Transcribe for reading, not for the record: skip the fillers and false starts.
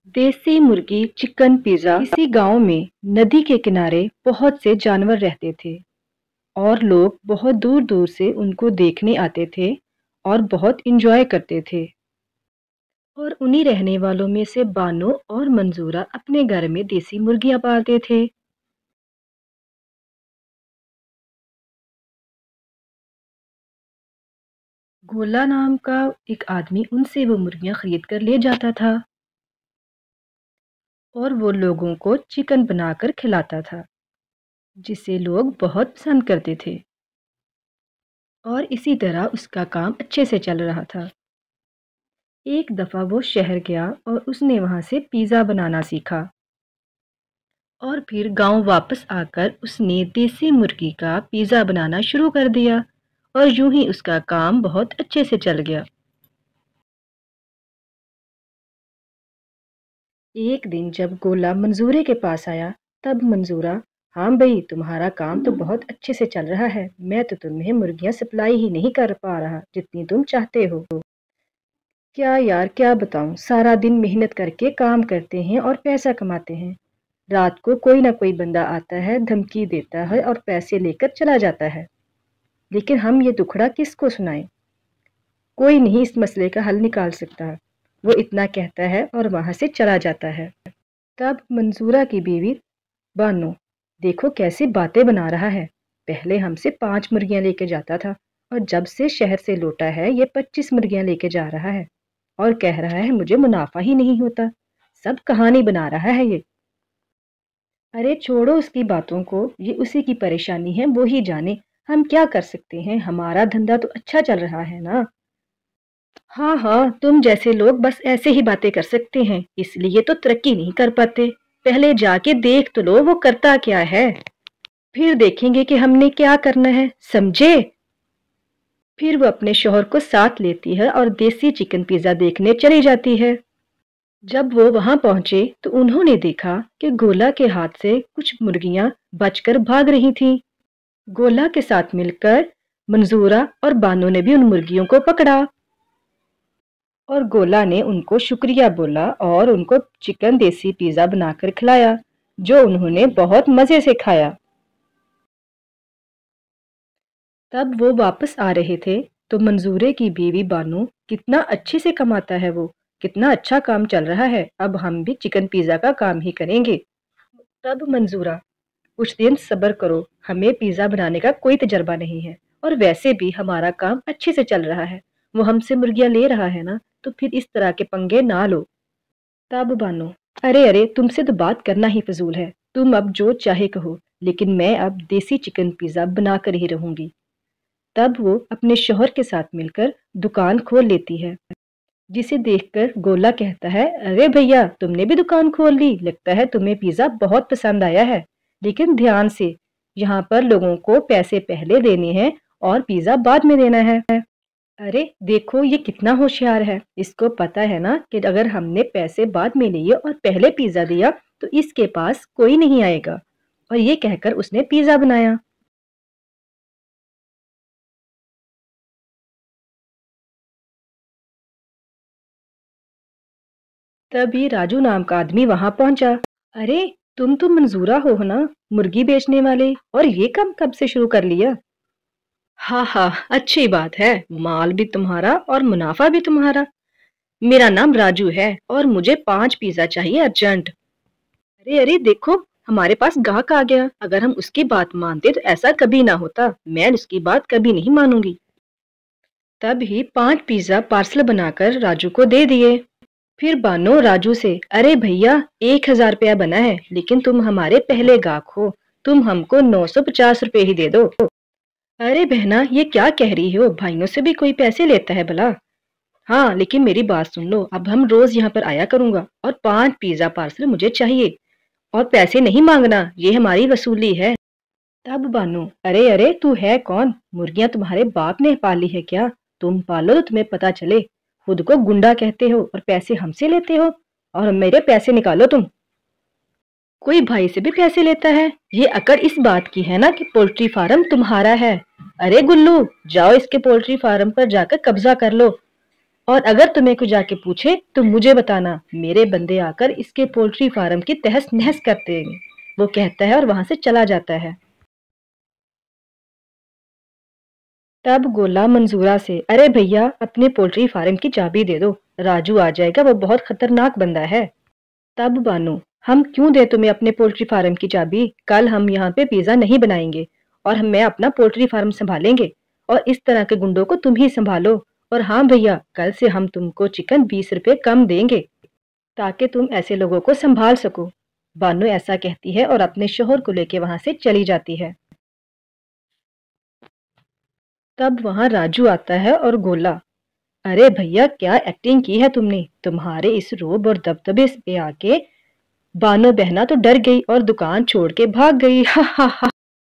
देसी मुर्गी chicken pizza. इसी गांव में नदी के किनारे बहुत से जानवर रहते थे और लोग बहुत दूर दूर से उनको देखने आते थे और बहुत इंजॉय करते थे। और उन्हीं रहने वालों में से बानो और मंजूरा अपने घर में देसी मुर्गियां पालते थे। गोला नाम का एक आदमी उनसे वो मुर्गियां खरीद कर ले जाता था और वो लोगों को चिकन बनाकर खिलाता था, जिसे लोग बहुत पसंद करते थे। और इसी तरह उसका काम अच्छे से चल रहा था। एक दफ़ा वो शहर गया और उसने वहाँ से पिज़्ज़ा बनाना सीखा और फिर गांव वापस आकर उसने देसी मुर्गी का पिज़्ज़ा बनाना शुरू कर दिया और यूं ही उसका काम बहुत अच्छे से चल गया। एक दिन जब गोला मंजूरे के पास आया, तब मंजूरा, हाँ भाई, तुम्हारा काम तो बहुत अच्छे से चल रहा है। मैं तो तुम्हें मुर्गियां सप्लाई ही नहीं कर पा रहा जितनी तुम चाहते हो। क्या यार, क्या बताऊं, सारा दिन मेहनत करके काम करते हैं और पैसा कमाते हैं। रात को कोई ना कोई बंदा आता है, धमकी देता है और पैसे लेकर चला जाता है, लेकिन हम ये दुखड़ा किसको सुनाएं। कोई नहीं इस मसले का हल निकाल सकता। वो इतना कहता है और वहां से चला जाता है। तब मंसूरा की बीवी, बानो, देखो कैसी बातें बना रहा है। पहले हमसे 5 मुर्गियां लेके जाता था और जब से शहर से लौटा है ये 25 मुर्गियां लेके जा रहा है और कह रहा है मुझे मुनाफा ही नहीं होता। सब कहानी बना रहा है ये। अरे छोड़ो उसकी बातों को, ये उसी की परेशानी है, वो ही जाने। हम क्या कर सकते हैं, हमारा धंधा तो अच्छा चल रहा है ना। हाँ हाँ, तुम जैसे लोग बस ऐसे ही बातें कर सकते हैं, इसलिए तो तरक्की नहीं कर पाते। पहले जाके देख तो लो वो करता क्या है, फिर देखेंगे कि हमने क्या करना है, समझे। फिर वो अपने शौहर को साथ लेती है और देसी चिकन पिज्जा देखने चली जाती है। जब वो वहां पहुंचे तो उन्होंने देखा कि गोला के हाथ से कुछ मुर्गियां बचकर भाग रही थीं। गोला के साथ मिलकर मंजूरा और बानो ने भी उन मुर्गियों को पकड़ा और गोला ने उनको शुक्रिया बोला और उनको चिकन देसी पिज्जा बनाकर खिलाया, जो उन्होंने बहुत मजे से खाया। तब वो वापस आ रहे थे तो मंजूरे की बीवी बानो, कितना अच्छे से कमाता है वो, कितना अच्छा काम चल रहा है, अब हम भी चिकन पिज्जा का काम ही करेंगे। तब मंजूरा, कुछ दिन सब्र करो, हमें पिज्जा बनाने का कोई तजर्बा नहीं है और वैसे भी हमारा काम अच्छे से चल रहा है। वो हमसे मुर्गियां ले रहा है ना, तो फिर इस तरह के पंगे ना लो। तब बानो, अरे अरे, तुमसे तो बात करना ही फजूल है, तुम अब जो चाहे कहो, लेकिन मैं अब देसी चिकन पिज्जा बना कर ही रहूंगी। तब वो अपने शौहर के साथ मिलकर दुकान खोल लेती है, जिसे देखकर गोला कहता है, अरे भैया, तुमने भी दुकान खोल ली, लगता है तुम्हें पिज्जा बहुत पसंद आया है। लेकिन ध्यान से, यहाँ पर लोगों को पैसे पहले देने हैं और पिज्जा बाद में देना है। अरे देखो ये कितना होशियार है, इसको पता है ना कि अगर हमने पैसे बाद में लिए और पहले पिज्जा दिया तो इसके पास कोई नहीं आएगा। और ये कहकर उसने पिज्जा बनाया। तभी राजू नाम का आदमी वहां पहुंचा। अरे, तुम तो मंजूरा हो ना, मुर्गी बेचने वाले, और ये काम कब से शुरू कर लिया। हाँ हाँ, अच्छी बात है, माल भी तुम्हारा और मुनाफा भी तुम्हारा। मेरा नाम राजू है और मुझे 5 पिज्जा चाहिए अर्जेंट। अरे अरे देखो, हमारे पास ग्राहक आ गया, अगर हम उसकी बात मानते तो ऐसा कभी ना होता, मैं उसकी बात कभी नहीं मानूंगी। तभी 5 पिज्जा पार्सल बनाकर राजू को दे दिए। फिर बानो राजू से, अरे भैया, 1000 रुपया बना है, लेकिन तुम हमारे पहले गाहक हो, तुम हमको 950 रुपये ही दे दो। अरे बहना, ये क्या कह रही हो, भाइयों से भी कोई पैसे लेता है भला। हाँ, लेकिन मेरी बात सुन लो, अब हम रोज यहाँ पर आया करूंगा और 5 पिज्जा पार्सल मुझे चाहिए और पैसे नहीं मांगना, ये हमारी वसूली है। तब बानो, अरे अरे, तू है कौन, मुर्गियां तुम्हारे बाप ने पाली है क्या, तुम पालो तो तुम्हें पता चले। खुद को गुंडा कहते हो और पैसे हमसे लेते हो, और मेरे पैसे निकालो तुम। कोई भाई से भी पैसे लेता है, ये अकड़ इस बात की है ना कि पोल्ट्री फार्म तुम्हारा है। अरे गुल्लू, जाओ इसके पोल्ट्री फार्म पर जाकर कब्जा कर लो। اور اگر تمہیں کوئی جا کے پوچھے تو مجھے بتانا، میرے بندے آ کر اس کے پولٹری فارم کی تہس نہس کرتے ہیں۔ وہ کہتا ہے اور وہاں سے چلا جاتا ہے۔ تب گولا منظورہ سے، ارے بھیا اپنے پولٹری فارم کی چابی دے دو، راجو آ جائے گا، وہ بہت خطرناک بندہ ہے۔ تب بانو، ہم کیوں دیں تمہیں اپنے پولٹری فارم کی چابی؟ کل ہم یہاں پہ پیزا نہیں بنائیں گے اور میں اپنا پولٹری فارم سنبھالیں گے، اور اس طرح کے گنڈوں کو تم ہی سنبھالو۔ اور ہاں بھیا، کل سے ہم تم کو چکن 20 روپے کم دیں گے تاکہ تم ایسے لوگوں کو سنبھال سکو۔ بانو ایسا کہتی ہے اور اپنے شوہر کو لے کے وہاں سے چلی جاتی ہے۔ تب وہاں راجو آتا ہے اور گولا، ارے بھیا کیا ایکٹنگ کی ہے تم نے؟ تمہارے اس روب اور دبدبے پہ آ کے بانو بہنا تو ڈر گئی اور دکان چھوڑ کے بھاگ گئی۔